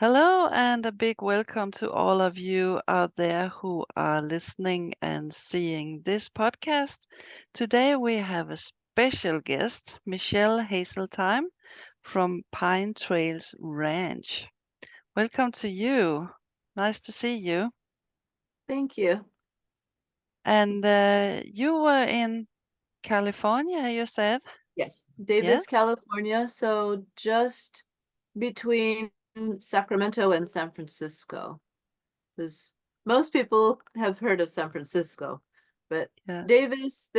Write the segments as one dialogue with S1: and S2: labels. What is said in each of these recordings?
S1: Hello, and a big welcome to all of you out there who are listening and seeing this podcast. Today we have a special guest, Michelle Haseltine from Pine Trails Ranch. Welcome to you. Nice to see you.
S2: Thank you.
S1: And you were in California, you said?
S2: Yes,
S1: Yeah?
S2: Davis, California. So just between Sacramento and San Francisco. Because most people have heard of San Francisco, but
S1: Yes.
S2: Davis,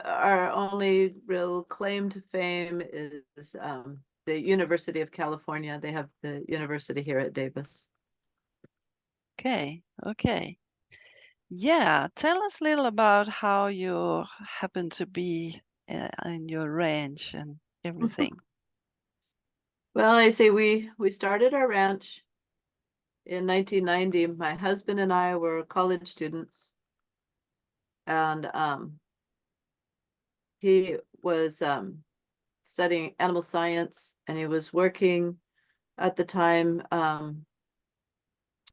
S2: our only real claim to fame is the University of California. They have the university here at Davis.
S1: Okay. Okay. Yeah, tell us a little about how you happen to be in your ranch and everything.
S2: Well, I say we started our ranch in 1990. My husband and I were college students, and he was studying animal science, and he was working at the time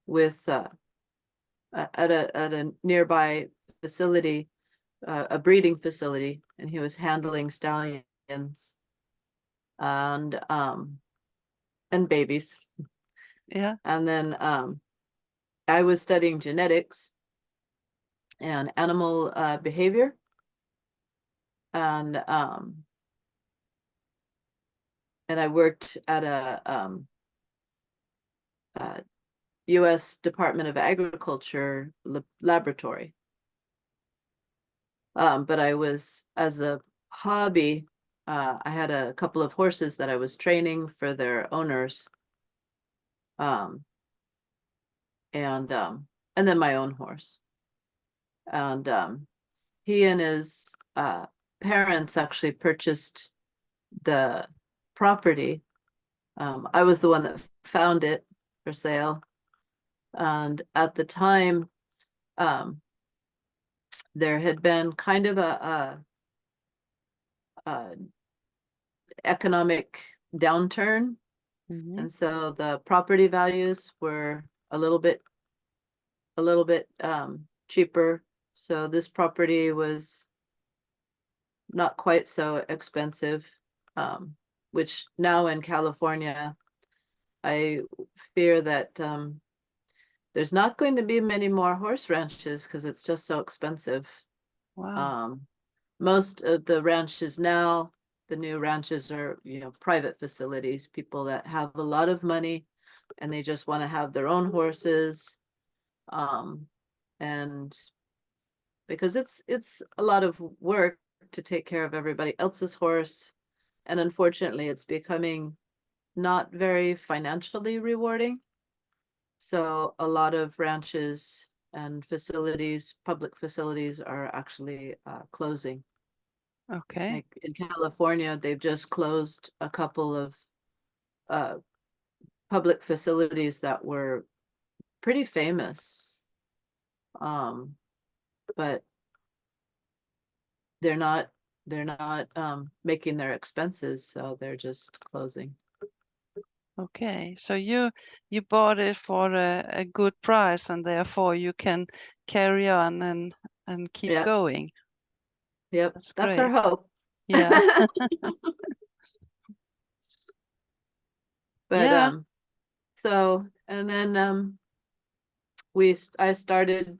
S2: with at a nearby facility, a breeding facility, and he was handling stallions and babies.
S1: Yeah.
S2: And then I was studying genetics and animal behavior, and I worked at a U.S. Department of Agriculture laboratory. But I was, as a hobby, I had a couple of horses that I was training for their owners, um, and then my own horse. And he and his parents actually purchased the property. I was the one that found it for sale, and at the time, there had been kind of a economic downturn,
S1: Hmm.
S2: and so the property values were a little bit cheaper. So this property was not quite so expensive, which now in California, I fear that there's not going to be many more horse ranches because it's just so expensive.
S1: Wow.
S2: Um, most of the ranches now, the new ranches are, private facilities, people that have a lot of money and they just want to have their own horses. And because it's a lot of work to take care of everybody else's horse. And unfortunately, it's becoming not very financially rewarding. So a lot of ranches and facilities, public facilities, are actually closing.
S1: Okay.
S2: Like in California, they've just closed a couple of uh, public facilities that were pretty famous. Um, but they're not making their expenses, so they're just closing.
S1: Okay. So you bought it for a good price, and therefore you can carry on and keep
S2: Yep,
S1: going.
S2: yep,
S1: That's
S2: that's our
S1: great.
S2: hope.
S1: Yeah.
S2: But
S1: Yeah.
S2: so, and then I started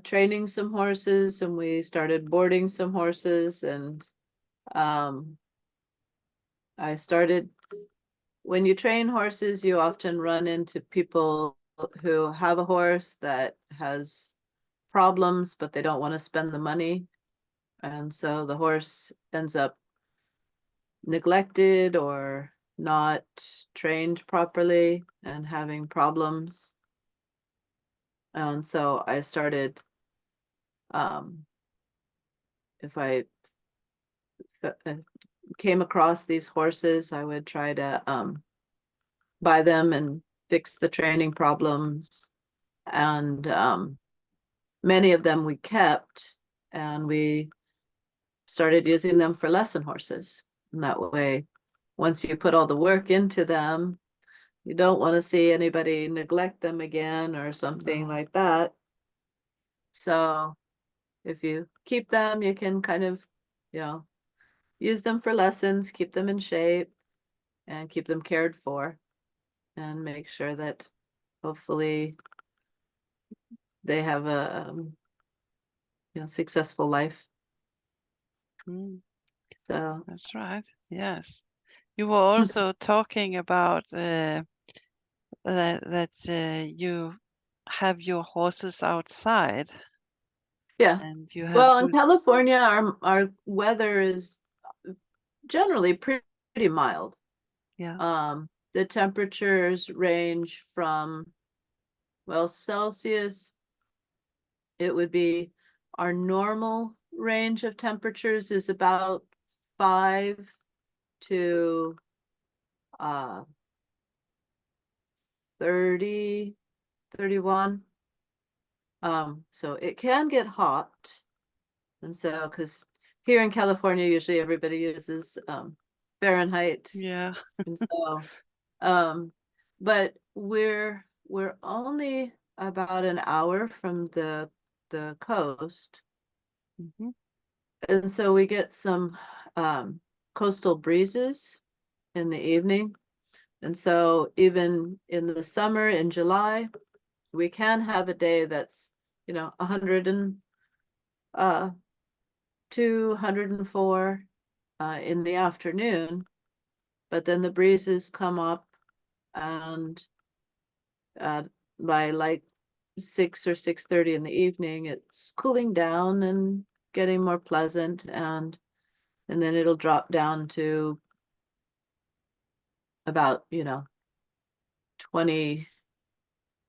S2: training some horses, and we started boarding some horses, and um I started when you train horses, you often run into people who have a horse that has problems, but they don't want to spend the money. And so the horse ends up neglected or not trained properly and having problems. And so I started, um, if I came across these horses, I would try to buy them and fix the training problems. And many of them we kept, and we started using them for lesson horses. And that way, once you put all the work into them, you don't want to see anybody neglect them again or something
S1: No.
S2: like that. So if you keep them, you can kind of, you know, use them for lessons, keep them in shape, and keep them cared for, and make sure that hopefully they have a successful life.
S1: Mm,
S2: So
S1: that's right. Yes. You were also talking about that you have your horses outside
S2: yeah.
S1: and you have
S2: Well, in
S1: good,
S2: California, our weather is generally pretty mild.
S1: yeah,
S2: The temperatures range from, well, Celsius, it would be our normal range of temperatures is about 5 to 30, 31. So it can get hot. And so, because here in California, usually everybody uses Fahrenheit.
S1: yeah.
S2: And so, um, but we're only about an hour from the coast.
S1: Hmm.
S2: And so we get some coastal breezes in the evening. And so even in the summer in July, we can have a day that's, 100 and 204 in the afternoon, but then the breezes come up and uh, by like 6 or 6:30 in the evening, it's cooling down and getting more pleasant, and then it'll drop down to about 20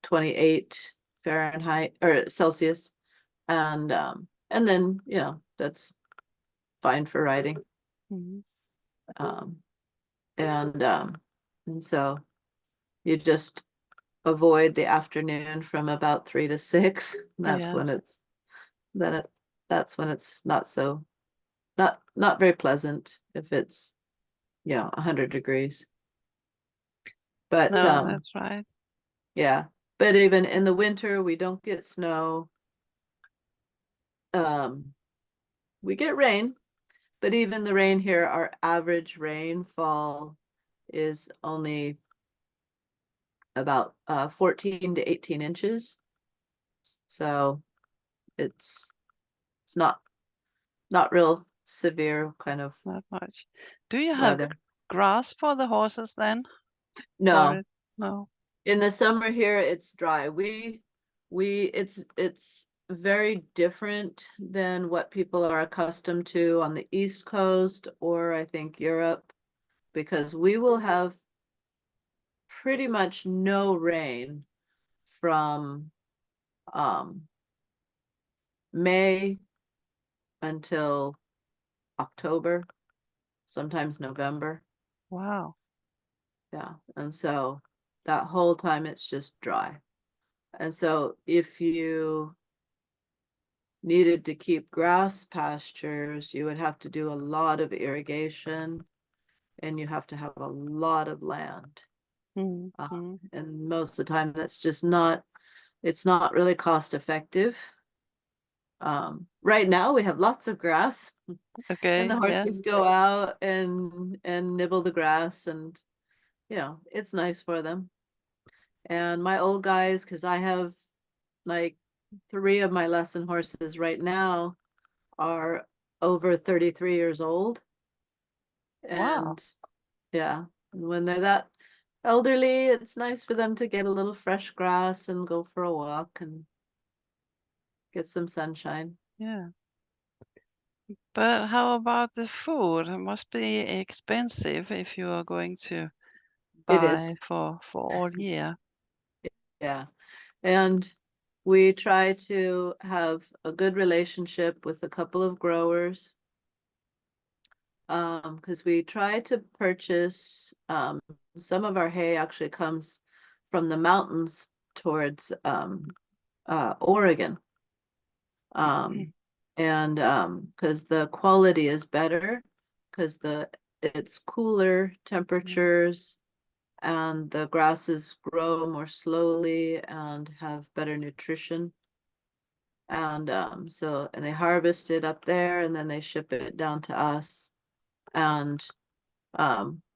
S2: 28 Fahrenheit or Celsius, and then that's fine for riding.
S1: Hmm.
S2: um and and so you just avoid the afternoon from about 3 to 6. That's
S1: Yeah.
S2: when it's then it that's when it's not very pleasant if it's 100 degrees. But
S1: No, that's right.
S2: yeah, but even in the winter we don't get snow. um we get rain, but even the rain here, our average rainfall is only about 14 to 18 inches. So it's it's not real severe kind of
S1: Not much. Do you have
S2: weather.
S1: grass for the horses then? Or
S2: No,
S1: it? No.
S2: in the summer here it's dry. It's very different than what people are accustomed to on the East Coast, or I think Europe, because we will have pretty much no rain from um May until October, sometimes November.
S1: Wow.
S2: Yeah. And so that whole time it's just dry. And so if you needed to keep grass pastures, you would have to do a lot of irrigation, and you have to have a lot of land.
S1: Mm-hmm.
S2: And most of the time that's just it's not really cost effective. Right now we have lots of grass, and
S1: Okay.
S2: the
S1: Yeah.
S2: horses go out and nibble the grass, and it's nice for them. And my old guys, because I have like 3 of my lesson horses right now are over 33 years old.
S1: Wow.
S2: And yeah, when they're that elderly, it's nice for them to get a little fresh grass and go for a walk and get some sunshine.
S1: Yeah. But how about the food? It must be expensive if you are going to
S2: It is.
S1: buy for all year.
S2: Yeah. And we try to have a good relationship with a couple of growers, because we try to purchase some of our hay actually comes from the mountains towards Oregon.
S1: Okay.
S2: And because the quality is better, because it's cooler
S1: Mm.
S2: temperatures, and the grasses grow more slowly and have better nutrition. And and they harvest it up there and then they ship it down to us. And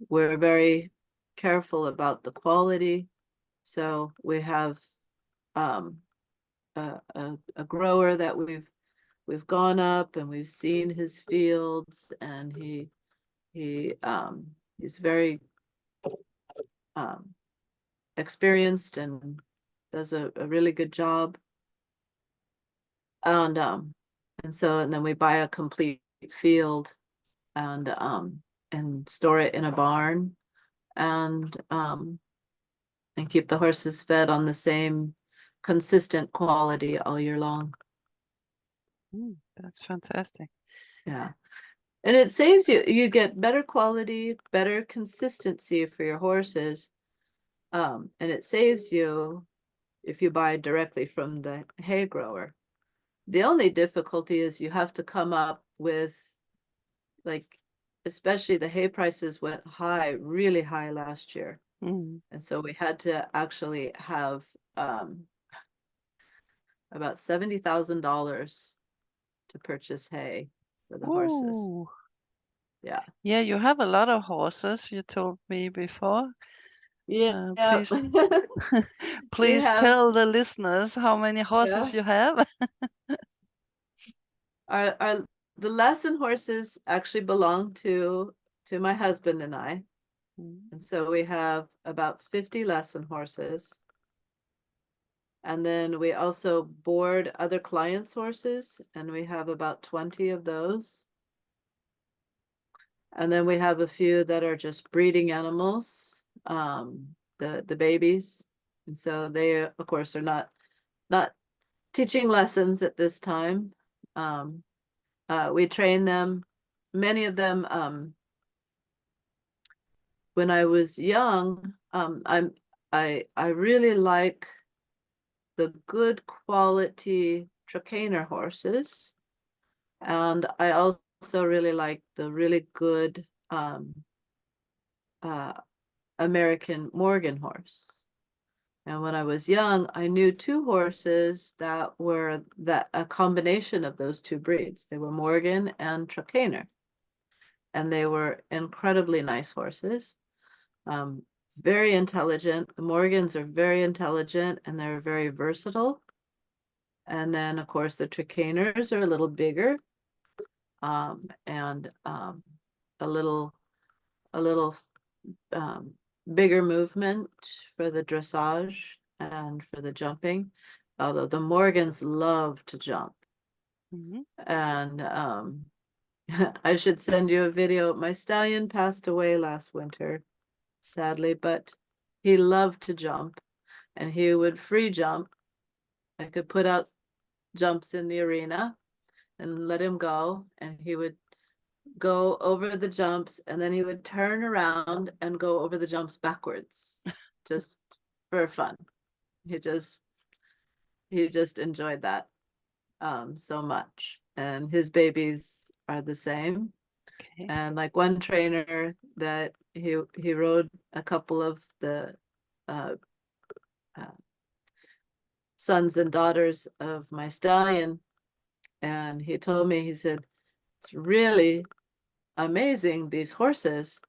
S2: we're very careful about the quality. So we have um, a grower that we've gone up and we've seen his fields, and he's very um, experienced and does a really good job. And and then we buy a complete field and store it in a barn, and and keep the horses fed on the same consistent quality all year long.
S1: That's fantastic.
S2: Yeah. And it saves you get better quality, better consistency for your horses. And it saves you if you buy directly from the hay grower. The only difficulty is you have to come up with, like, especially the hay prices went high, really high last year.
S1: Mm.
S2: And so we had to actually have about $70,000 to purchase hay for the horses.
S1: Ooh.
S2: Yeah.
S1: Yeah, you have a lot of horses, you told me before.
S2: Yeah.
S1: Please,
S2: We
S1: please
S2: have,
S1: tell the listeners how many horses
S2: yeah,
S1: you have.
S2: our the lesson horses actually belong to my husband and I.
S1: Mm.
S2: And so we have about 50 lesson horses. And then we also board other clients' horses, and we have about 20 of those. And then we have a few that are just breeding animals, the babies. And so they, of course, are not teaching lessons at this time. Um, we train them, many of them, when I was young. I really like the good quality Trakehner horses, and I also really like the really good uh, American Morgan horse. And when I was young, I knew two horses that were a combination of those two breeds. They were Morgan and Trakehner, and they were incredibly nice horses. Um, very intelligent. The Morgans are very intelligent and they're very versatile. And then, of course, the Trakehners are a little bigger, and a little a little um, bigger movement for the dressage and for the jumping. Although the Morgans love to jump.
S1: Mhm.
S2: And I should send you a video. My stallion passed away last winter, sadly, but he loved to jump, and he would free jump. I could put out jumps in the arena and let him go, and he would go over the jumps, and then he would turn around and go over the jumps backwards, just for fun. He just he just enjoyed that so much. And his babies are the same.
S1: Okay.
S2: And like one trainer that he rode a couple of the uh, uh, sons and daughters of my stallion, and he told me, he said, it's really amazing, these horses.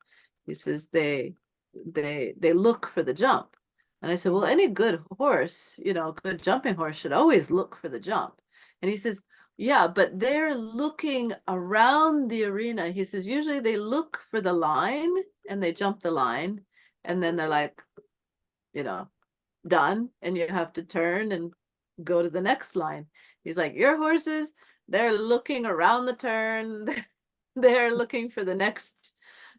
S2: He says they look for the jump. And I said, well,
S1: Mhm.
S2: any good horse, good jumping horse should always look for the jump. And he says, yeah, but they're looking around the arena. He says, usually they look for the line and they jump the line, and then they're like, you know, done, and you have to turn and go to the next line. He's like, your horses, they're looking around the turn. They're looking for the next,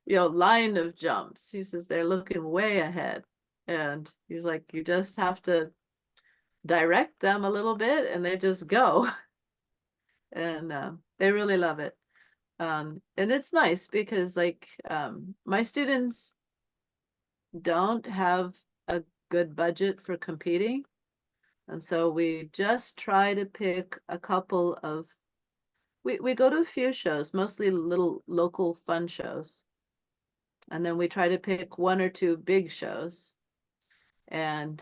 S2: line of jumps. He says they're looking way ahead. And he's like, you just have to direct them a little bit and they just go. And they really love it. And it's nice because, like, my students don't have a good budget for competing. And so we just try to pick a couple of, we go to a few shows, mostly little local fun shows. And then we try to pick one or two big shows. And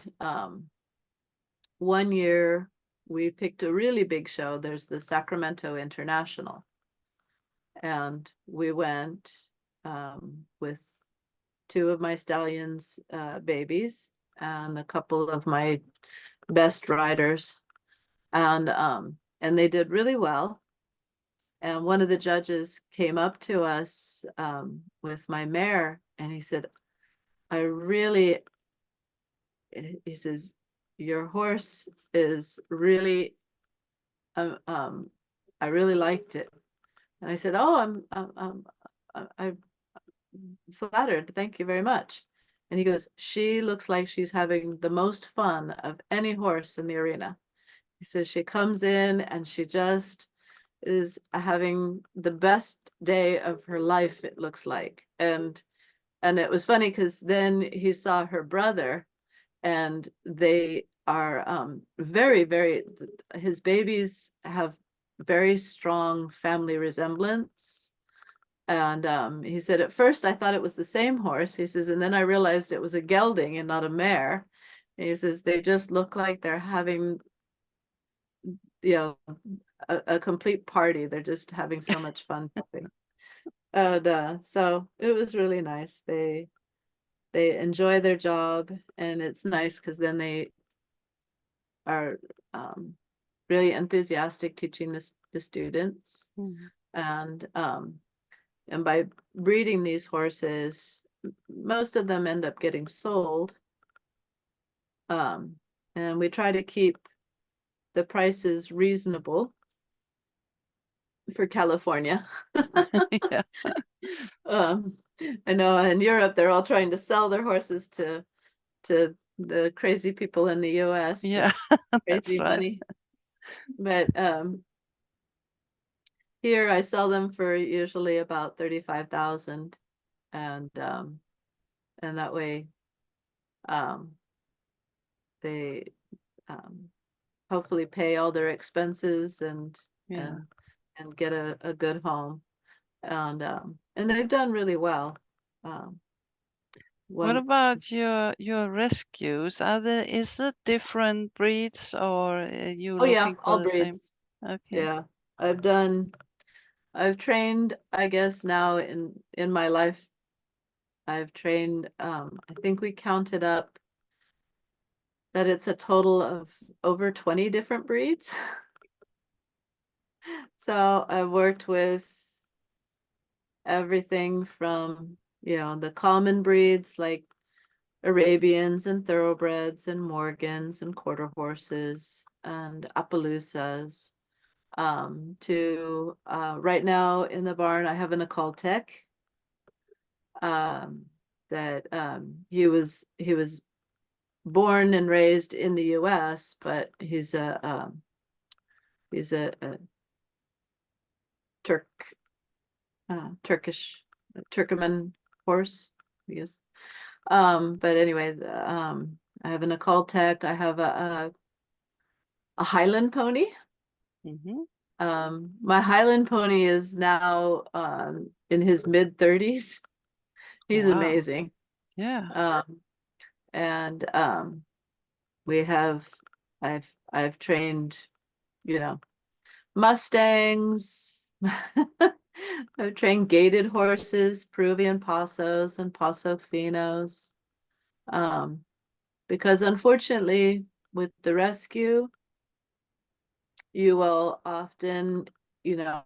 S2: one year we picked a really big show. There's the Sacramento International. And we went with two of my stallions' babies and a couple of my best riders. And they did really well. And one of the judges came up to us with my mare, and he said, I really, he says, your horse is really, um, I really liked it. And I said, oh, I'm flattered. Thank you very much. And he goes, she looks like she's having the most fun of any horse in the arena. He says she comes in and she just is having the best day of her life, it looks like. And it was funny because then he saw her brother, and they are very, very, his babies have very strong family resemblance. And he said, at first I thought it was the same horse. He says, and then I realized it was a gelding and not a mare. And he says, they just look like they're having, you know, a complete party. They're just having so much fun pupping. And so it was really nice. They enjoy their job, and it's nice because then they are really enthusiastic teaching the students.
S1: Mm.
S2: And by breeding these horses, most of them end up getting sold. And we try to keep the prices reasonable for California.
S1: Yeah.
S2: Um, I know in Europe they're all trying to sell their horses to the crazy people in the US,
S1: Yeah,
S2: the
S1: that's
S2: crazy
S1: right.
S2: money. But here I sell them for usually about 35,000, and that way um they um hopefully pay all their expenses
S1: Yeah.
S2: and and get a good home. And they've done really well. Um
S1: What
S2: one
S1: about your rescues? Is it different breeds or are you
S2: Oh yeah,
S1: looking for
S2: all
S1: the
S2: breeds.
S1: same? Okay.
S2: Yeah. I've trained, I guess now in my life, I've trained I think we counted up that it's a total of over 20 different breeds. So I've worked with everything from, the common breeds like Arabians and thoroughbreds and Morgans and quarter horses and Appaloosas, to right now in the barn I have an Tech, um, that he was born and raised in the US, but he's a Turk Turkish Turkoman horse, I guess. But anyway, I have an Tech. I have a Highland pony.
S1: Mm-hmm.
S2: My Highland pony is now in his mid-30s. He's
S1: Wow.
S2: amazing.
S1: Yeah.
S2: Um, and we have I've trained, you know, Mustangs. I've trained gaited horses, Peruvian Pasos and Paso Finos. Um, because unfortunately, with the rescue, you will often, you know,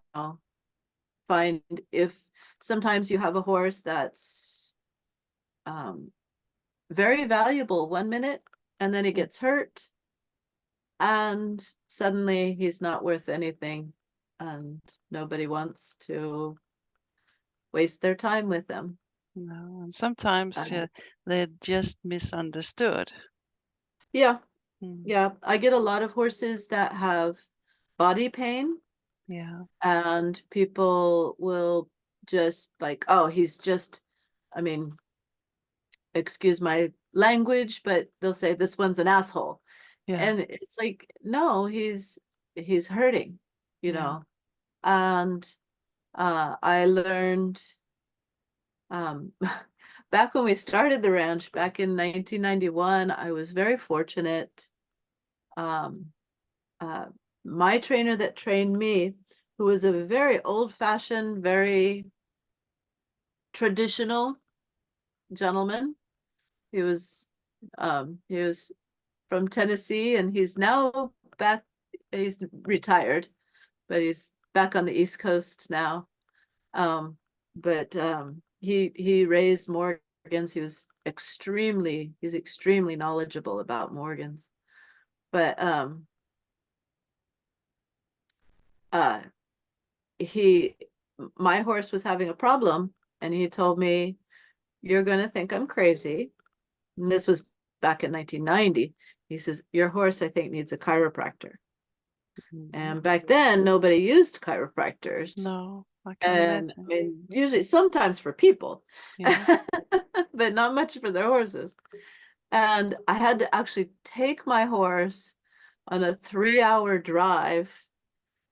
S2: find if sometimes you have a horse that's um, very valuable 1 minute and then he
S1: Mm.
S2: gets hurt and suddenly he's not worth anything and nobody wants to waste their time with him.
S1: No, and sometimes
S2: Uh,
S1: yeah, they're just misunderstood.
S2: yeah,
S1: Mm.
S2: yeah. I get a lot of horses that have body pain,
S1: Yeah.
S2: and people will just like, oh, he's just, I mean, excuse my language, but they'll say this one's an asshole.
S1: Yeah.
S2: And it's like, no, he's hurting, you
S1: Yeah.
S2: know. And I learned um back when we started the ranch back in 1991, I was very fortunate. Um, uh, my trainer that trained me, who was a very old-fashioned, very traditional gentleman. He was from Tennessee, and he's now back. He's retired, but he's back on the East Coast now. Um, but he raised Morgans. He's extremely knowledgeable about Morgans. But uh he my horse was having a problem, and he told me, "You're gonna think I'm crazy." And this was back in 1990. He says, "Your horse, I think, needs a chiropractor."
S1: Mhm.
S2: And back then, nobody used chiropractors.
S1: No, I can
S2: And I
S1: imagine.
S2: mean, usually sometimes for people,
S1: Yeah.
S2: but not much for their horses. And I had to actually take my horse on a 3-hour drive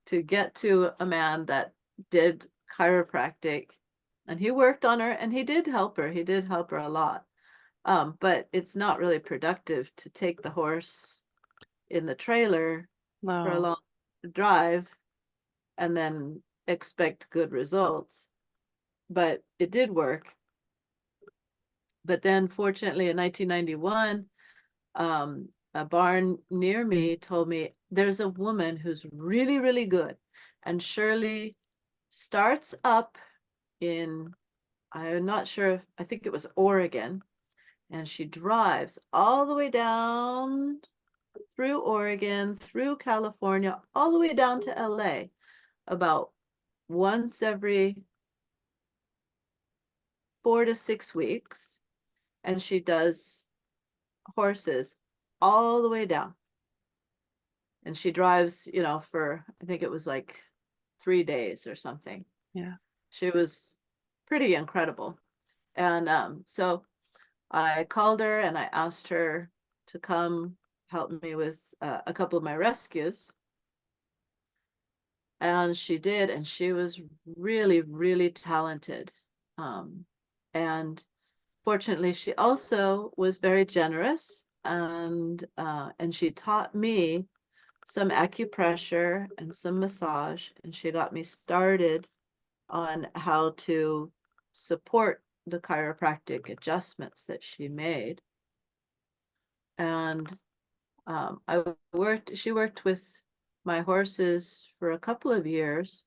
S2: to get to a man that did chiropractic. And he worked on her, and he did help her. He did help her a lot. But it's not really productive to take the horse in the trailer for a
S1: No.
S2: long drive and then expect good results. But it did work. But then, fortunately, in 1991, a barn near me told me there's a woman who's really, really good. And Shirley starts up in, I'm not sure if, I think it was Oregon, and she drives all the way down through Oregon, through California, all the way down to LA about once every 4 to 6 weeks. And she does horses all the way down. And she drives, for, I think it was like 3 days or something.
S1: Yeah.
S2: She was pretty incredible. And so I called her and I asked her to come help me with a couple of my rescues. And she did, and she was really, really talented. Um, and fortunately, she also was very generous, and she taught me some acupressure and some massage, and she got me started on how to support the chiropractic adjustments that she made. And she worked with my horses for a couple of years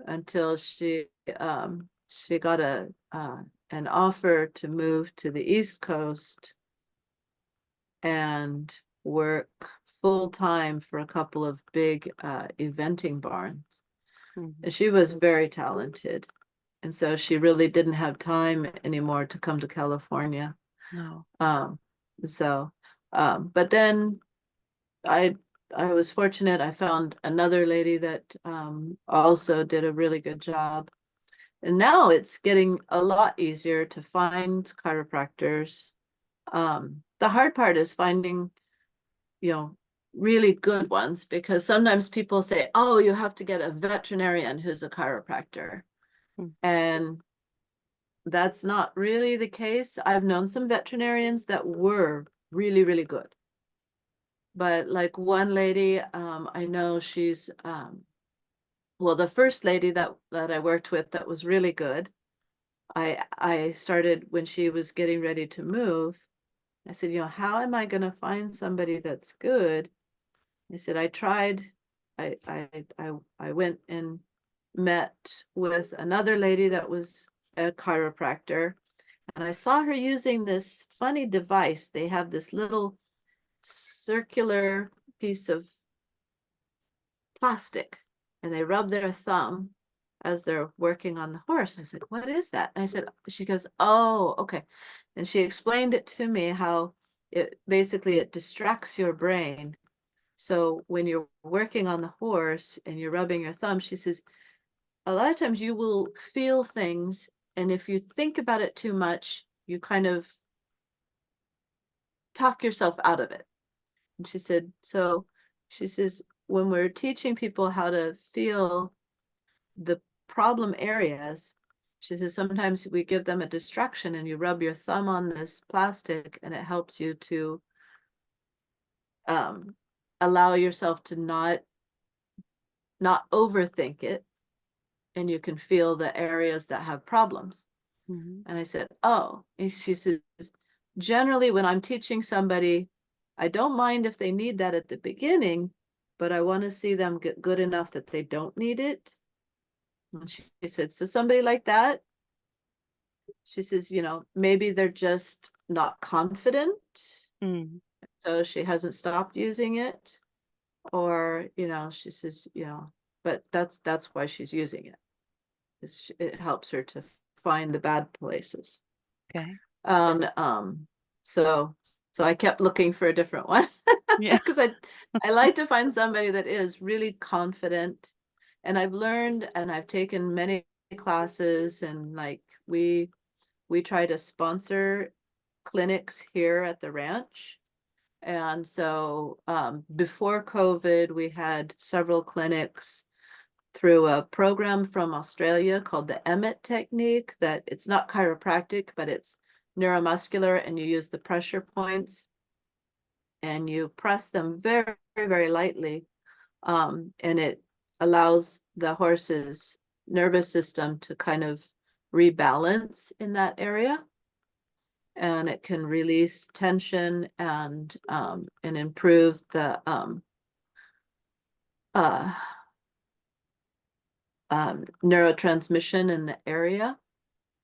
S2: until she got an offer to move to the East Coast and work full time for a couple of big eventing barns.
S1: Mhm.
S2: And she was very talented. And so she really didn't have time anymore to come to California.
S1: No.
S2: Um, so, but then I I was fortunate. I found another lady that also did a really good job. And now it's getting a lot easier to find chiropractors. The hard part is finding, you know, really good ones, because sometimes people say, "Oh, you have to get a veterinarian who's a chiropractor."
S1: Mm.
S2: And that's not really the case. I've known some veterinarians that were really, really good. But like one lady, I know she's well, the first lady that I worked with that was really good. I started when she was getting ready to move. I said, how am I going to find somebody that's good? I said, I tried. I went and met with another lady that was a chiropractor, and I saw her using this funny device. They have this little circular piece of plastic, and they rub their thumb as they're working on the horse. I said, "What is that?" And I said, she goes, "Oh, okay." And she explained it to me how it distracts your brain. So when you're working on the horse and you're rubbing your thumb, she says, a lot of times you will feel things, and if you think about it too much, you kind of talk yourself out of it. And she says, when we're teaching people how to feel the problem areas, She says sometimes we give them a distraction and you rub your thumb on this plastic and it helps you to um, allow yourself to not overthink it, and you can feel the areas that have problems.
S1: Mhm.
S2: And I said, oh, and she says, generally when I'm teaching somebody, I don't mind if they need that at the beginning, but I want to see them get good enough that they don't need it. And she said, so somebody like that, she says, maybe they're just not confident.
S1: Mm.
S2: So she hasn't stopped using it. Or, she says, but that's why she's using it. It helps her to find the bad places.
S1: Okay.
S2: And so I kept looking for a different one
S1: Yeah.
S2: because I like to find somebody that is really confident. And I've learned and I've taken many classes, and like we try to sponsor clinics here at the ranch. And so before COVID, we had several clinics through a program from Australia called the Emmett technique, that it's not chiropractic, but it's neuromuscular, and you use the pressure points and you press them very, very lightly. And it allows the horse's nervous system to kind of rebalance in that area. And it can release tension and improve the uh, neurotransmission in the area.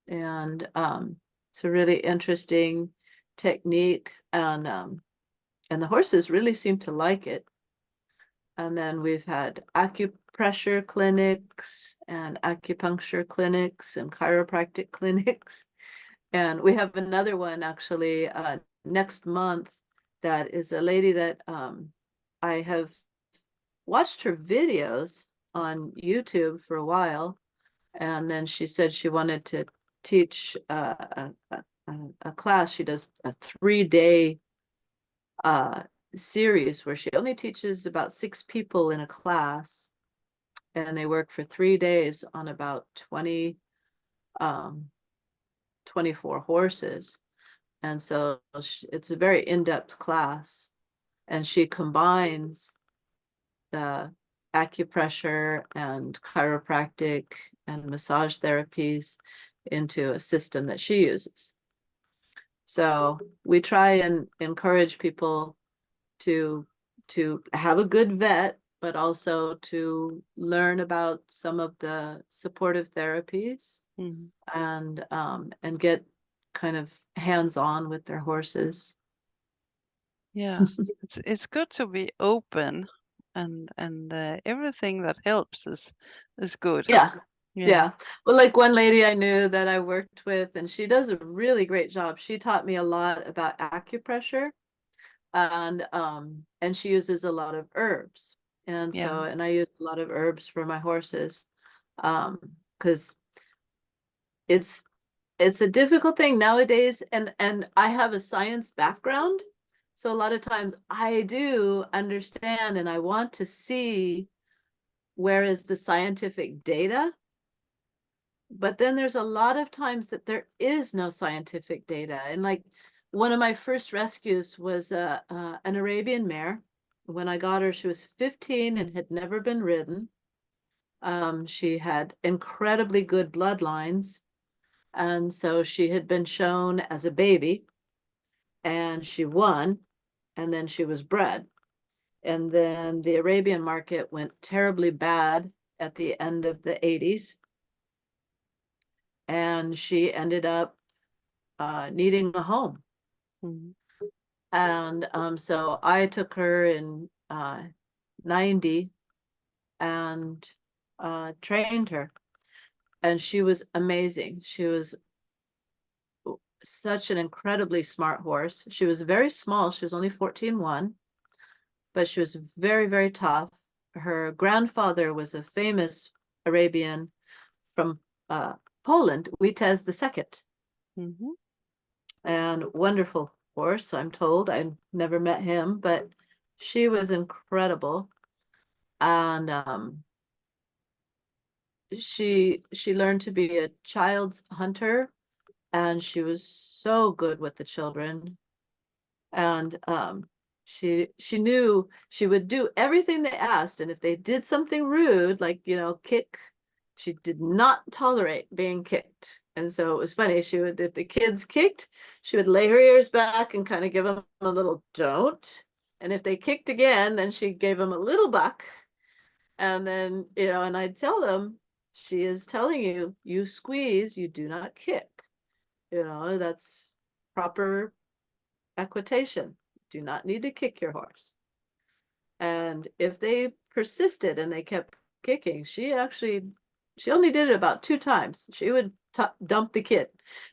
S2: And it's a really interesting technique, and the horses really seem to like it. And then we've had acupressure clinics and acupuncture clinics and chiropractic clinics. And we have another one actually next month, that is a lady that I have watched her videos on YouTube for a while. And then she said she wanted to teach a class. She does a 3-day uh, series where she only teaches about 6 people in a class, and they work for 3 days on about um, 24 horses. And so it's a very in-depth class, and she combines the acupressure and chiropractic and massage therapies into a system that she uses. So we try and encourage people to have a good vet, but also to learn about some of the supportive therapies,
S1: Mhm.
S2: and get kind of hands-on with their horses.
S1: Yeah. It's good to be open, and everything that helps is good.
S2: Yeah.
S1: Yeah.
S2: Yeah. Well, like one lady I knew that I worked with, and she does a really great job. She taught me a lot about acupressure, and she uses a lot of herbs. And
S1: Yeah.
S2: so, and I use a lot of herbs for my horses. Because it's it's a difficult thing nowadays, and I have a science background. So a lot of times I do understand and I want to see where is the scientific data. But then there's a lot of times that there is no scientific data. And like one of my first rescues was an Arabian mare. When I got her, she was 15 and had never been ridden. She had incredibly good bloodlines. And so she had been shown as a baby, and she won, and then she was bred. And then the Arabian market went terribly bad at the end of the 80s. And she ended up needing a home.
S1: Mhm.
S2: And so I took her in 90 and trained her. And she was amazing. She was such an incredibly smart horse. She was very small. She was only 14.1, but she was very, very tough. Her grandfather was a famous Arabian from Poland, Witez II,
S1: Mhm.
S2: and wonderful horse, I'm told. I never met him, but she was incredible. And she learned to be a child's hunter, and she was so good with the children. And she knew she would do everything they asked, and if they did something rude, like, kick, she did not tolerate being kicked. And so it was funny, she would, if the kids kicked, she would lay her ears back and kind of give them a little don't. And if they kicked again, then she gave them a little buck. And then, and I'd tell them, she is telling you, you squeeze, you do not kick. That's proper equitation. Do not need to kick your horse. And if they persisted and they kept kicking, she only did it about 2 times. She would dump the kid.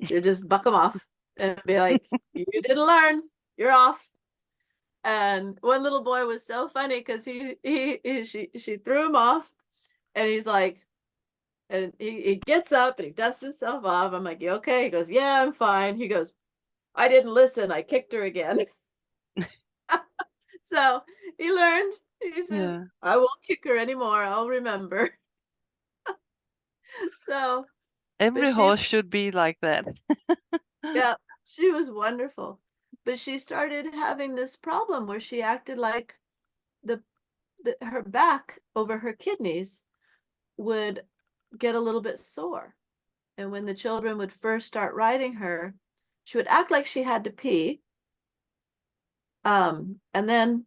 S2: She would just buck them off and be like, you didn't learn, you're off. And one little boy was so funny because she threw him off, and he's like, and he gets up and he dusts himself off. I'm like, you okay? He goes, yeah, I'm fine. He goes, I didn't listen. I kicked her again. So he learned. He says,
S1: Yeah.
S2: I won't kick her anymore. I'll remember. So, but
S1: Every horse should be like that.
S2: yeah, she was wonderful. But she started having this problem where she acted like the, her back over her kidneys would get a little bit sore. And when the children would first start riding her, she would act like she had to pee. And then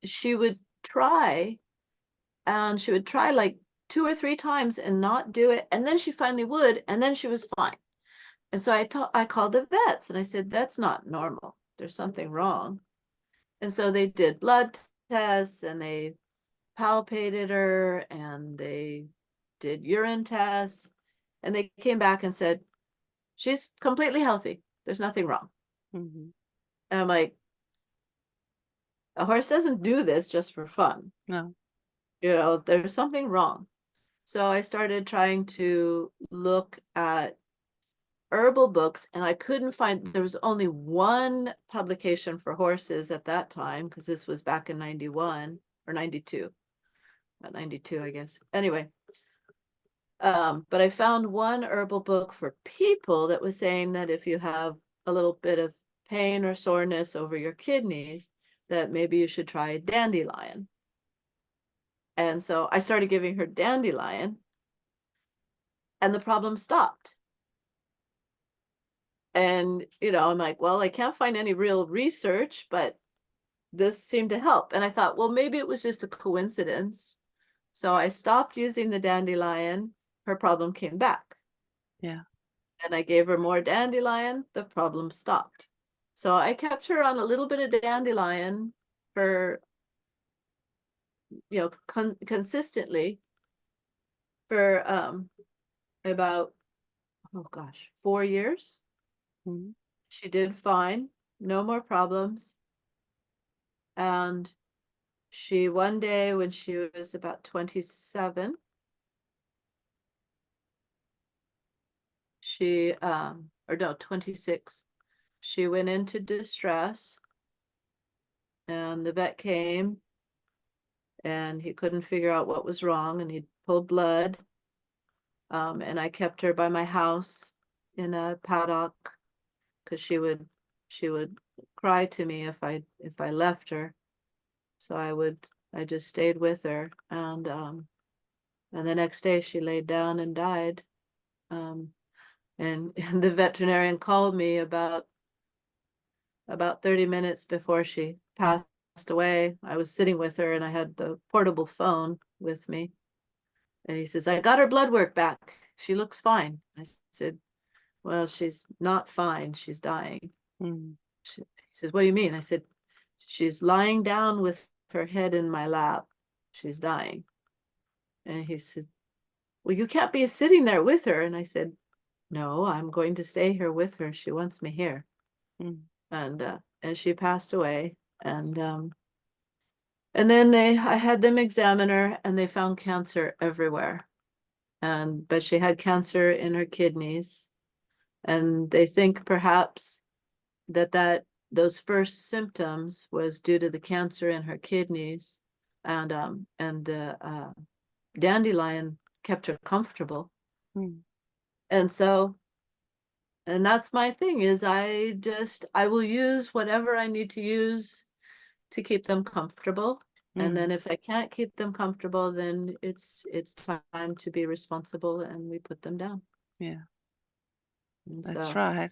S2: she would try, and she would try like 2 or 3 times and not do it. And then she finally would, and then she was fine. And so I called the vets and I said, that's not normal. There's something wrong. And so they did blood tests, and they palpated her, and they did urine tests, and they came back and said, she's completely healthy. There's nothing wrong.
S1: Mhm.
S2: And I'm like, a horse doesn't do this just for fun.
S1: No.
S2: There's something wrong. So I started trying to look at herbal books, and I couldn't find, there was only one publication for horses at that time, because this was back in 91 or 92, not 92, I guess. Anyway, but I found one herbal book for people that was saying that if you have a little bit of pain or soreness over your kidneys, that maybe you should try a dandelion. And so I started giving her dandelion, and the problem stopped. And, I'm like, well, I can't find any real research, but this seemed to help. And I thought, well, maybe it was just a coincidence. So I stopped using the dandelion. Her problem came back.
S1: Yeah.
S2: And I gave her more dandelion. The problem stopped. So I kept her on a little bit of dandelion for, consistently for about, oh gosh, 4 years.
S1: Mhm.
S2: She did fine. No more problems. And she, one day when she was about 27, she, or no, 26, she went into distress, and the vet came, and he couldn't figure out what was wrong, and he pulled blood. And I kept her by my house in a paddock, because she would cry to me if I left her. So I just stayed with her, and the next day she laid down and died. Um, and the veterinarian called me about 30 minutes before she passed away. I was sitting with her, and I had the portable phone with me. And he says, I got her blood work back. She looks fine. I said, well, she's not fine. She's dying.
S1: Mhm.
S2: He says, what do you mean? I said, she's lying down with her head in my lap. She's dying. And he said, well, you can't be sitting there with her. And I said, no, I'm going to stay here with her. She wants me here.
S1: Mhm.
S2: And she passed away. And then I had them examine her, and they found cancer everywhere. But she had cancer in her kidneys, and they think perhaps that those first symptoms was due to the cancer in her kidneys, and the dandelion kept her comfortable.
S1: Mm.
S2: And so, and that's my thing is I will use whatever I need to use to keep them comfortable. And then
S1: Mm.
S2: if I can't keep them comfortable, then it's time to be responsible and we put them down.
S1: Yeah,
S2: And
S1: that's
S2: so,
S1: right.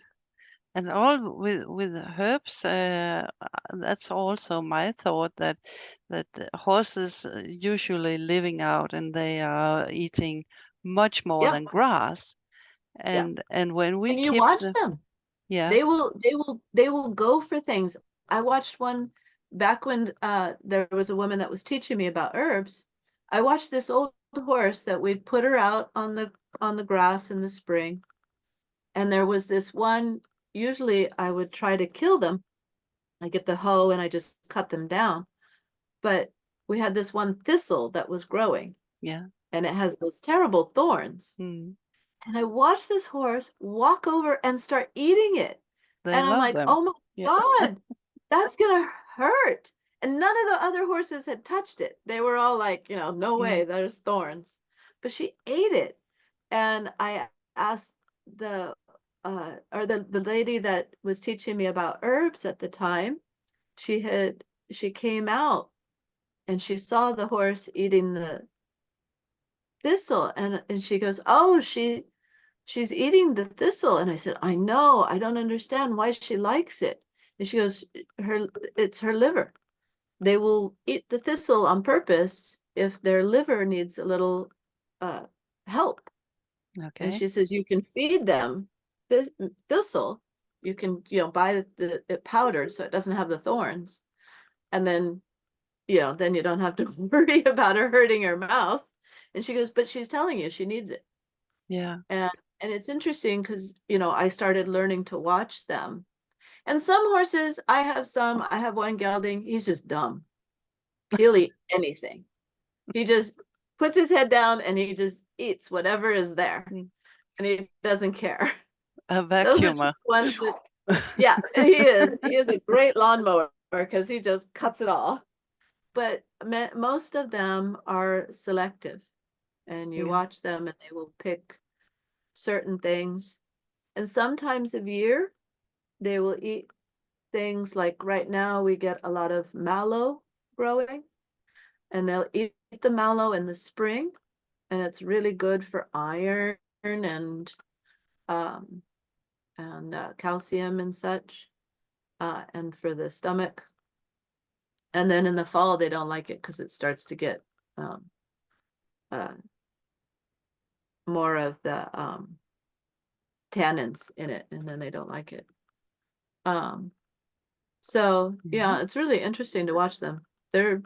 S1: And all with herbs, that's also my thought that the horses usually living out and they are eating much more
S2: yeah,
S1: than grass.
S2: yeah.
S1: And when we
S2: And you
S1: keep
S2: watch
S1: the
S2: them.
S1: yeah,
S2: They will go for things. I watched one back when there was a woman that was teaching me about herbs. I watched this old horse that we'd put her out on the grass in the spring. And there was this one, usually I would try to kill them. I get the hoe and I just cut them down. But we had this one thistle that was growing
S1: yeah,
S2: and it has those terrible thorns.
S1: mm,
S2: And I watched this horse walk over and start eating it.
S1: they
S2: And I'm
S1: love
S2: like,
S1: them.
S2: oh my
S1: Yeah.
S2: God, that's gonna hurt. And none of the other horses had touched it. They were all like, no
S1: Mm,
S2: way, there's thorns. But she ate it. And I asked the lady that was teaching me about herbs at the time, she came out and she saw the horse eating the thistle and she goes, oh, she's eating the thistle. And I said, I know, I don't understand why she likes it. And she goes, it's her liver. They will eat the thistle on purpose if their liver needs a little uh, help. And
S1: okay.
S2: she says, you can feed them this thistle. You can, buy it powdered so it doesn't have the thorns. And then you don't have to worry about her hurting her mouth. And she goes, but she's telling you she needs it.
S1: Yeah.
S2: And and it's interesting because, I started learning to watch them. And some horses, I have one gelding, he's just dumb. He'll eat anything. He just puts his head down and he just eats whatever is there.
S1: Mm.
S2: And he doesn't care.
S1: A
S2: Those are just
S1: vacuumer.
S2: the ones that, yeah, he is. He is a great lawnmower because he just cuts it all. But most of them are selective and you
S1: Yeah.
S2: watch them and they will pick certain things. And sometimes of year, they will eat things like right now we get a lot of mallow growing and they'll eat the mallow in the spring and it's really good for iron um and calcium and such and for the stomach. And then in the fall they don't like it because it starts to get um uh more of the tannins in it and then they don't like it. Um so
S1: Mhm.
S2: yeah, it's really interesting to watch them. They're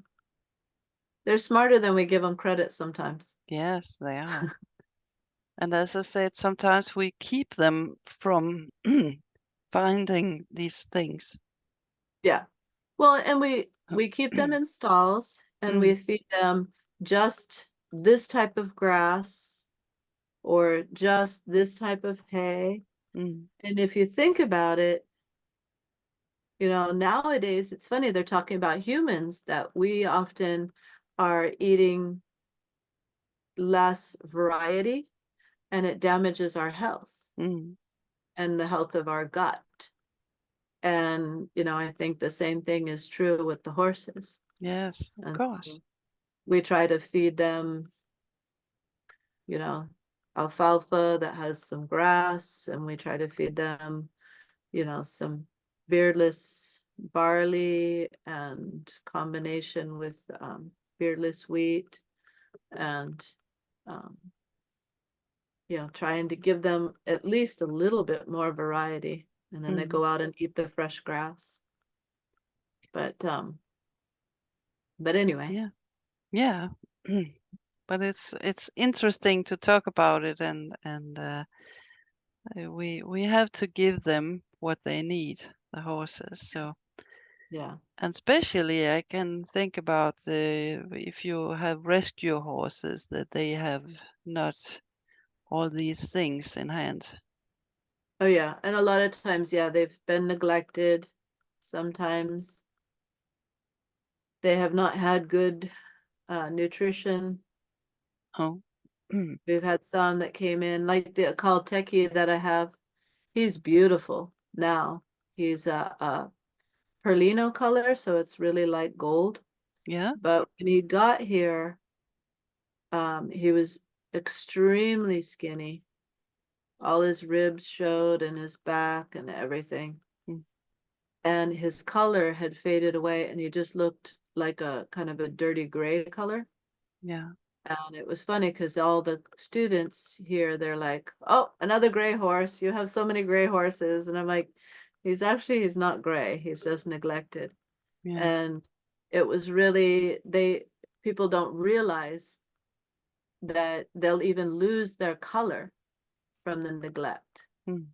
S2: smarter than we give them credit sometimes.
S1: Yes, they are. And as I said, sometimes we keep them from finding these things.
S2: Yeah. Well, and we keep them in stalls and we
S1: Mm,
S2: feed them just this type of grass or just this type of hay.
S1: mm,
S2: And if you think about it, nowadays it's funny they're talking about humans that we often are eating less variety and it damages our health
S1: mm.
S2: and the health of our gut. And, I think the same thing is true with the horses.
S1: Yes, of
S2: And
S1: course.
S2: so we try to feed them, you know, alfalfa that has some grass, and we try to feed them, some beardless barley and combination with beardless wheat and um, trying to give them at least a little bit more variety. And then they
S1: Mm,
S2: go out and eat the fresh grass. But but anyway,
S1: yeah, yeah. But it's interesting to talk about it, and we have to give them what they need, the horses. So,
S2: yeah.
S1: and especially I can think about the if you have rescue horses that they have not all these things in hand.
S2: Oh yeah. And a lot of times, yeah, they've been neglected. Sometimes they have not had good nutrition.
S1: Oh.
S2: We've had some that came in, like the Calteki that I have. He's beautiful now. He's a Perlino color, so it's really like gold.
S1: Yeah.
S2: But when he got here, he was extremely skinny. All his ribs showed and his back and everything.
S1: Mm.
S2: And his color had faded away and he just looked like a kind of a dirty gray color.
S1: Yeah.
S2: And it was funny because all the students here, they're like, "Oh, another gray horse. You have so many gray horses." And I'm like, he's not gray. He's just neglected.
S1: Yeah.
S2: And it was really, people don't realize that they'll even lose their color from the neglect.
S1: Mm.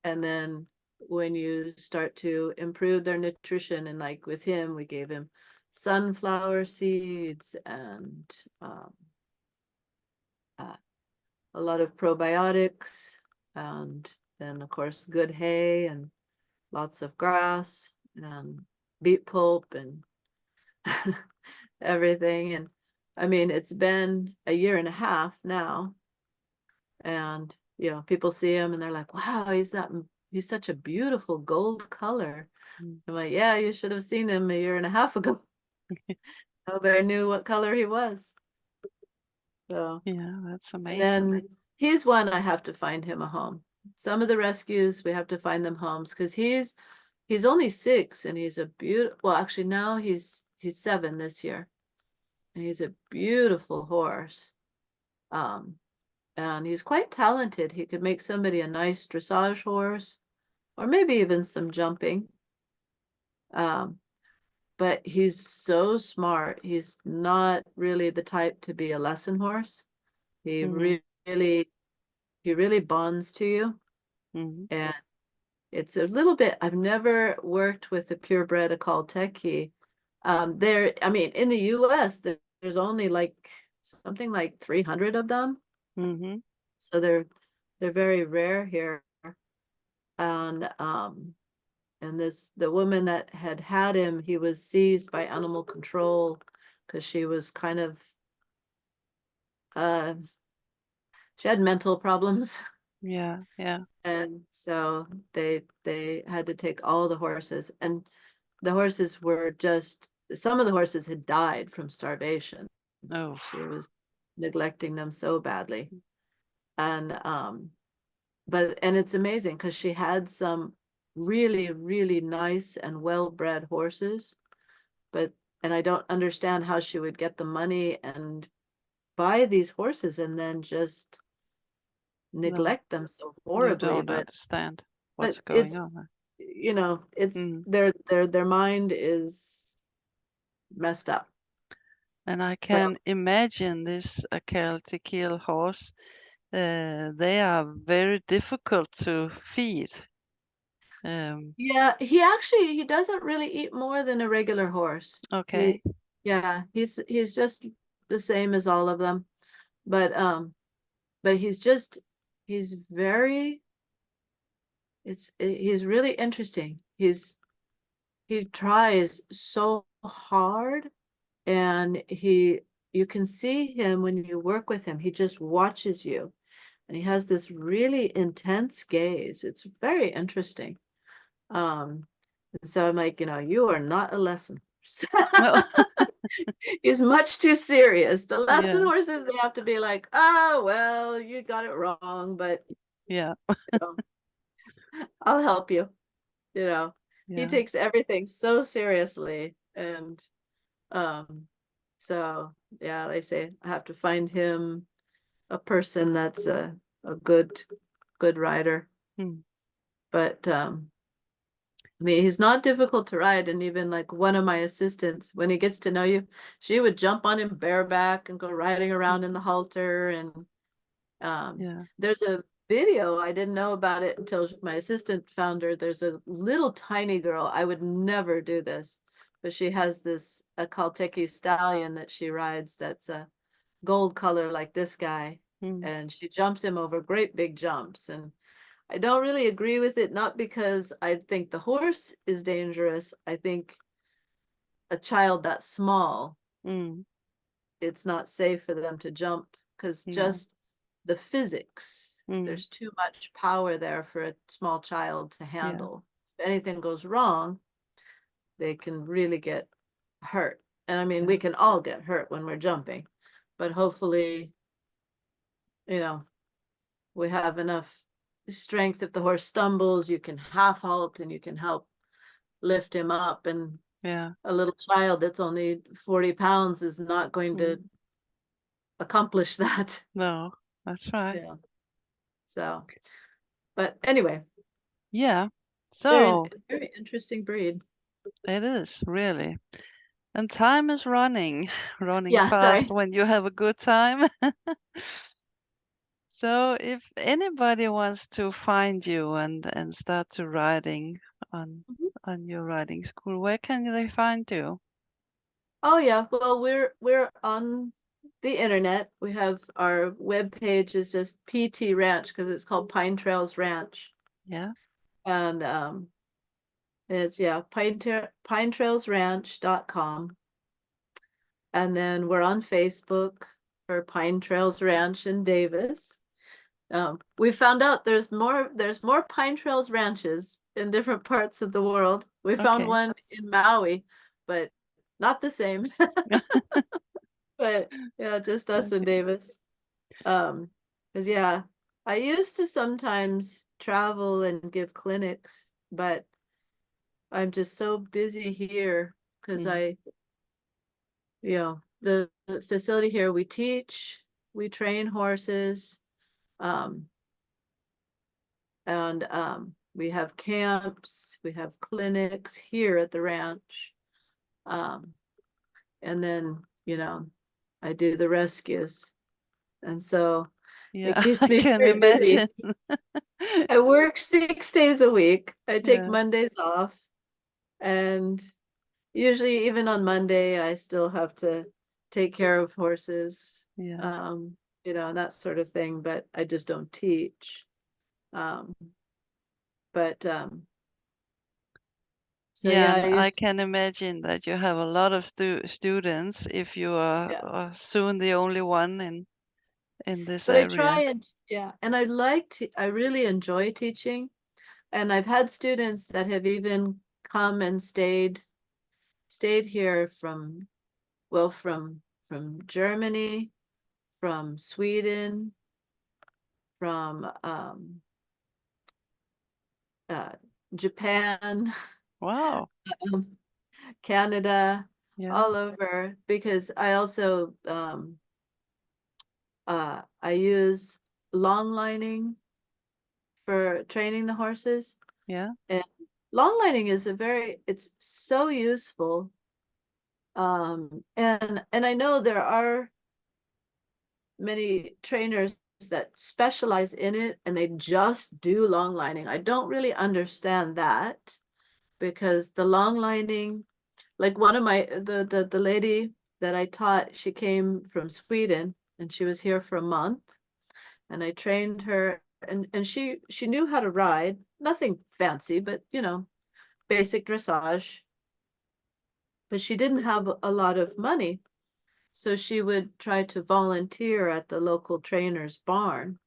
S2: And then when you start to improve their nutrition, and like with him, we gave him sunflower seeds and uh, a lot of probiotics, and then of course good hay and lots of grass and beet pulp and everything. And I mean, it's been a year and a half now, and people see him and they're like, "Wow, he's such a beautiful gold color."
S1: Mm.
S2: I'm like, "Yeah, you should have seen him a year and a half ago. Nobody knew what color he was." So,
S1: Yeah, that's
S2: and
S1: amazing.
S2: then he's one I have to find him a home. Some of the rescues we have to find them homes because he's only 6 and he's a beautiful. Well, actually now he's 7 this year, and he's a beautiful horse. Um, and he's quite talented. He could make somebody a nice dressage horse, or maybe even some jumping. Um, but he's so smart. He's not really the type to be a lesson horse. He
S1: Mm-hmm.
S2: really he really bonds to you.
S1: Mm-hmm.
S2: And it's a little bit, I've never worked with a purebred Akalteki. I mean, in the US, there's only like something like 300 of them.
S1: Mm-hmm.
S2: So they're very rare here. And the woman that had him, he was seized by animal control because she was kind of uh she had mental problems.
S1: Yeah. Yeah.
S2: And so they had to take all the horses, and the horses were just, some of the horses had died from starvation.
S1: Oh.
S2: She was neglecting them so badly. And but and it's amazing because she had some really, really nice and well-bred horses, but and I don't understand how she would get the money and buy these horses and then just
S1: No,
S2: neglect them so
S1: you
S2: horribly.
S1: don't
S2: But
S1: understand what's
S2: but
S1: going on there.
S2: it's
S1: Mm.
S2: their mind is messed up.
S1: And I
S2: So
S1: can imagine this Celtic horse. They are very difficult to feed. Um,
S2: yeah, he doesn't really eat more than a regular horse.
S1: okay.
S2: Yeah, he's just the same as all of them. But he's very, he's really interesting. He tries so hard, and you can see him when you work with him. He just watches you, and he has this really intense gaze. It's very interesting. Um, so I'm like, you are not a lesson horse.
S1: Well,
S2: He's much too serious. The lesson
S1: yeah,
S2: horses, they have to be like, "Oh, well, you got it wrong, but
S1: yeah,
S2: you know, I'll help you." You know, he
S1: yeah.
S2: takes everything so seriously. And um, so yeah, they say I have to find him a person that's a good rider.
S1: Mm,
S2: But I mean, he's not difficult to ride. And even like one of my assistants, when he gets to know you, she would jump on him bareback and go riding
S1: mm,
S2: around in the halter. And
S1: yeah.
S2: there's a video, I didn't know about it until my assistant found her. There's a little tiny girl. I would never do this, but she has this a Calteki stallion that she rides that's a gold color like this guy.
S1: Mm,
S2: And she jumps him over great big jumps. And I don't really agree with it, not because I think the horse is dangerous. I think a child that small,
S1: mm,
S2: it's not safe for them to jump, because
S1: no.
S2: the physics.
S1: Mm.
S2: There's too much power there for a small child to
S1: Yeah.
S2: handle. If anything goes wrong, they can really get hurt. And I mean,
S1: Yeah.
S2: we can all get hurt when we're jumping, but hopefully, you know, we have enough strength. If the horse stumbles, you can half halt and you can help lift him up. And
S1: Yeah.
S2: a little child that's only 40 pounds is not going to
S1: Mm.
S2: accomplish that.
S1: No, that's right.
S2: Yeah. So, but anyway,
S1: Yeah.
S2: they're a
S1: So
S2: very interesting breed.
S1: it is really. And time is running, running
S2: Yeah,
S1: fast
S2: sorry.
S1: when you have a good time. So if anybody wants to find you and start to riding on
S2: Mhm.
S1: on your riding school, where can they find you?
S2: Oh yeah, well we're on the internet. We have our web page is just PT Ranch because it's called Pine Trails Ranch.
S1: Yeah,
S2: And it's yeah, pinetrailsranch.com. And then we're on Facebook for Pine Trails Ranch in Davis. We found out there's more Pine Trails ranches in different parts of the world. We found
S1: okay.
S2: one in Maui, but not the same. But yeah, just us in
S1: Okay.
S2: Davis. Because yeah, I used to sometimes travel and give clinics, but I'm just so busy here because
S1: Mm.
S2: the facility here, we teach, we train horses, um, and we have camps, we have clinics here at the ranch. Um, and then, I do the rescues. And so it
S1: Yeah,
S2: keeps
S1: I
S2: me
S1: can
S2: very
S1: imagine.
S2: busy. I work 6 days a week. I take
S1: Yeah,
S2: Mondays off, and usually even on Monday, I still have to take care of horses,
S1: yeah.
S2: and that sort of thing, but I just don't teach. Um, but so
S1: Yeah,
S2: yeah,
S1: and
S2: I
S1: I
S2: used
S1: can imagine that you have a lot of students if you
S2: yeah.
S1: are soon the only one in this
S2: But I
S1: area.
S2: try and yeah, and I really enjoy teaching. And I've had students that have even come and stayed here from Germany, from Sweden, from uh, Japan,
S1: Wow.
S2: um, Canada,
S1: Yeah,
S2: all over, because I also I use long lining for training the horses.
S1: yeah,
S2: And long lining is it's so useful. And I know there are many trainers that specialize in it and they just do long lining. I don't really understand that because the long lining, like one of the lady that I taught, she came from Sweden and she was here for a month, and I trained her, and she knew how to ride, nothing fancy, but basic dressage, but she didn't have a lot of money. So she would try to volunteer at the local trainer's barn,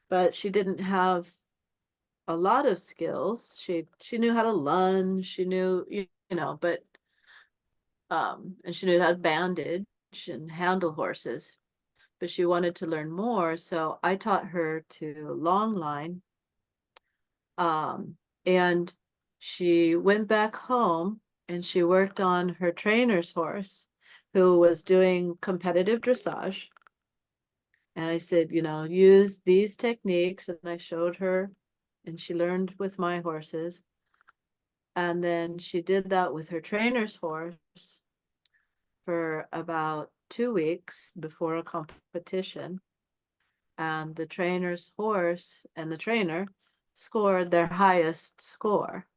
S2: but she didn't have a lot of skills. She knew how to lunge, she knew, but and she knew how to bandage and handle horses, but she wanted to learn more. So I taught her to long line. Um, and she went back home and she worked on her trainer's horse who was doing competitive dressage. And I said, use these techniques. And I showed her, and she learned with my horses. And then she did that with her trainer's horse for about 2 weeks before a competition. And the trainer's horse and the trainer scored their highest score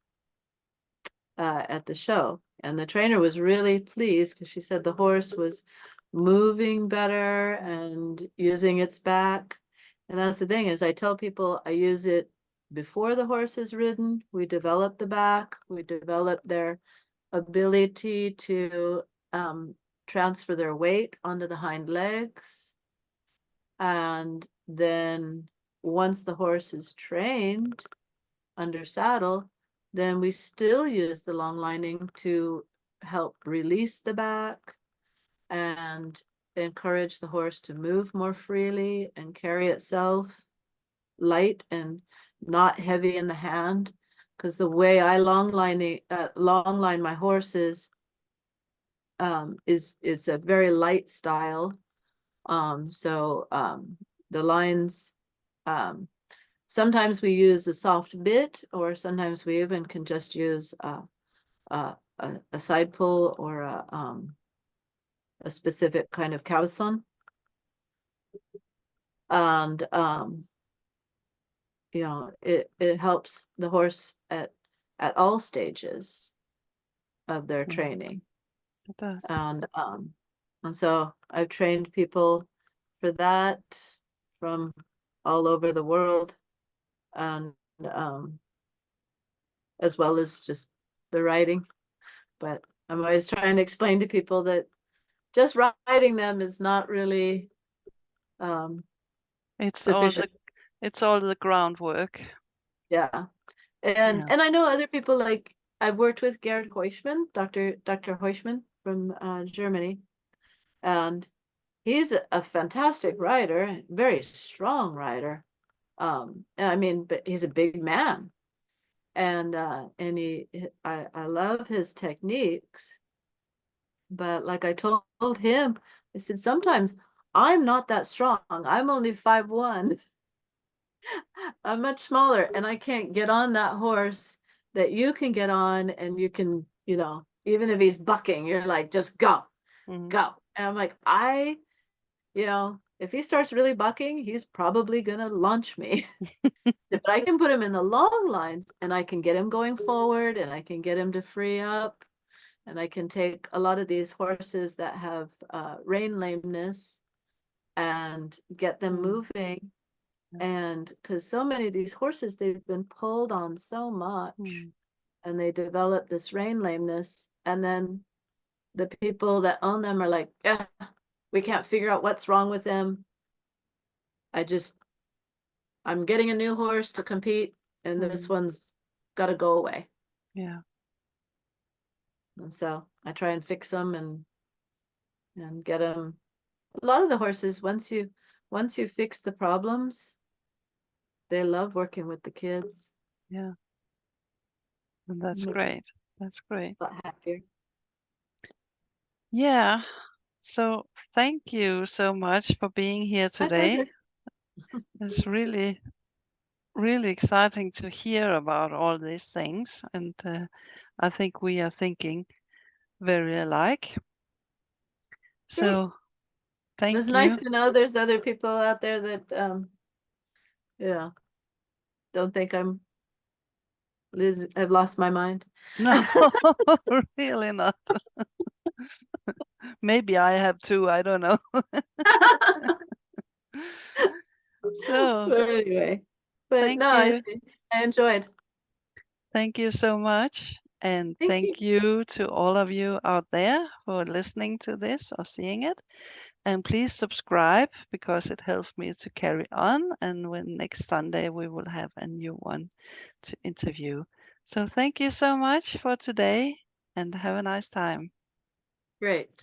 S2: at the show. And the trainer was really pleased because she said the horse was moving better and using its back. And that's the thing, is I tell people I use it before the horse is ridden. We develop the back, we develop their ability to transfer their weight onto the hind legs. And then once the horse is trained under saddle, then we still use the long lining to help release the back and encourage the horse to move more freely and carry itself light and not heavy in the hand. Because the way I long line my horses is a very light style. So the lines, sometimes we use a soft bit, or sometimes we even can just use a side pull or a specific kind of cavesson. And you know, it helps the horse at all stages of their
S1: Mm,
S2: training.
S1: it does.
S2: And so I've trained people for that from all over the world, and as well as just the riding. But I'm always trying to explain to people that just riding them is not really um
S1: It's all
S2: sufficient.
S1: the it's all the groundwork.
S2: Yeah.
S1: Yeah.
S2: And I know other people, like I've worked with Gerd Heuschmann, Dr. Heuschmann from Germany, and he's a fantastic rider, very strong rider. And I mean, but he's a big man, and I love his techniques. But like I told him, I said, sometimes I'm not that strong. I'm only 5'1". I'm much smaller, and I can't get on that horse that you can get on, and you can, you know, even if he's bucking, you're like, just go,
S1: Mm,
S2: go. And I'm like, you know, if he starts really bucking, he's probably gonna launch me. But I can put him in the long lines, and I can get him going forward, and I can get him to free up, and I can take a lot of these horses that have rein lameness and get them
S1: mm,
S2: moving.
S1: yeah,
S2: And because so many of these horses, they've been pulled on so much,
S1: mm,
S2: and they develop this rein lameness. And then the people that own them are like, yeah, we can't figure out what's wrong with them. I just, I'm getting a new horse to compete, and this
S1: mm,
S2: one's got to go away.
S1: yeah,
S2: And so I try and fix them and get them. A lot of the horses, once you fix the problems, they love working with the kids.
S1: yeah. And
S2: It
S1: that's
S2: makes them
S1: great. That's great.
S2: a lot happier.
S1: Yeah. So thank you so much for being here
S2: My
S1: today.
S2: pleasure.
S1: It's really, really exciting to hear about all these things. And I think we are thinking very alike.
S2: Great.
S1: So
S2: It was
S1: thank
S2: nice
S1: you.
S2: to know there's other people out there that you know, don't think I've lost my mind.
S1: No, really not. Maybe I have too. I don't know. So
S2: But anyway, but no,
S1: thank you.
S2: I enjoyed.
S1: Thank you so much. And
S2: Thank you.
S1: thank you to all of you out there for listening to this or seeing it. And please subscribe because it helps me to carry on. And when next Sunday we will have a new one to interview. So thank you so much for today and have a nice time.
S2: Great.